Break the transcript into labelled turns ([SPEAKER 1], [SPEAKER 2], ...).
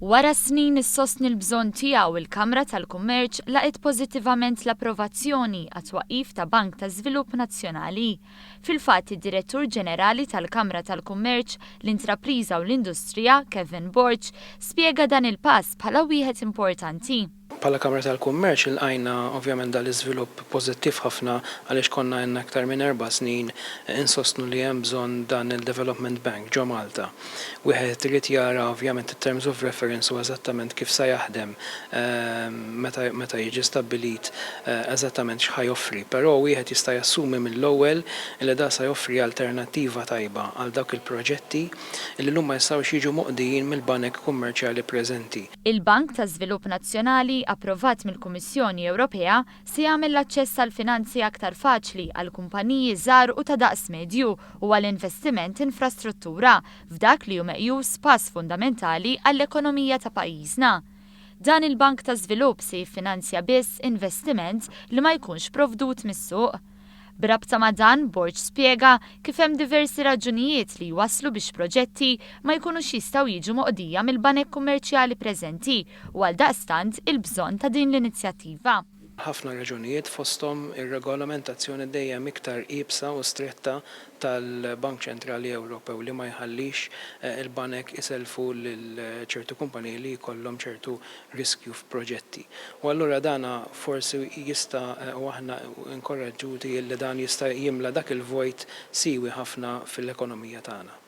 [SPEAKER 1] Wara snin issostni l-bżonn tiegħu il-Kamra tal-Kummerċ laqgħet pożittivament l-approvazzjoni għat-twaqqif ta' Bank ta' Żvilupp Nazzjonali. Fil-fatt id-Direttur Ġenerali tal-Kamra tal-Kummerċ, l-Intrapriża u l-Industrija, Kevin Borch, spjega dan il-pass bħala wieħed importanti.
[SPEAKER 2] Pala Kamra tal-Kummerċ il-għajna ovvjament dal-iżvilupp pożittiv ħafna għaliex konna għandna aktar minn 4 snin insostnu li hemm bżonn dan il-Development Bank ġo Malta. Wieħed irid jara ovvjament in-terms of reference u eżattament kif se jaħdem meta jiġi stabbilit eżattament x'ħaj joffri, però wieħed jista' jassumi mill-ewwel li da se joffri alternattiva tajba għal dawk il-proġetti li llum ma jistgħux jiġu moqdijin mill-banek kummerċjali preżenti.
[SPEAKER 1] Il-Bank ta' Żvilupp Nazzjonali approvat mill-Kummissjoni Ewropea se jagħmel l-aċċess għal finanzi aktar faċli għal kumpaniji żgħar u ta' daqs medju u għal investiment infrastruttura f'dak li hu meqjus pass fundamentali għall-ekonomija ta' pajjiżna. Dan il-Bank ta' Żvilupp se jiffinanzja biss investiment li ma jkunx provdut mis-suq. Brabta ma' dan, Borch spjega kif hemm diversi raġunijiet li jwasslu biex proġetti ma jkunux jistgħu jiġu moqdija mill-banek kummerċjali preżenti u għaldaqstant il-bżonn ta' din l-inizjattiva.
[SPEAKER 2] Ħafna raġunijiet fosthom ir-regolamentazzjoni dejjem iktar qiebsa u stretta tal-Bank Ċentrali Ewropew li ma jħallix il-banek iselfu lil ċertu kumpaniji li jkollhom ċertu riskju f'proġetti. U allura dana forsi jista' u aħna inkoraġġuti li dan jista' jimla dak il-vojt siwi ħafna fil-ekonomija tagħna.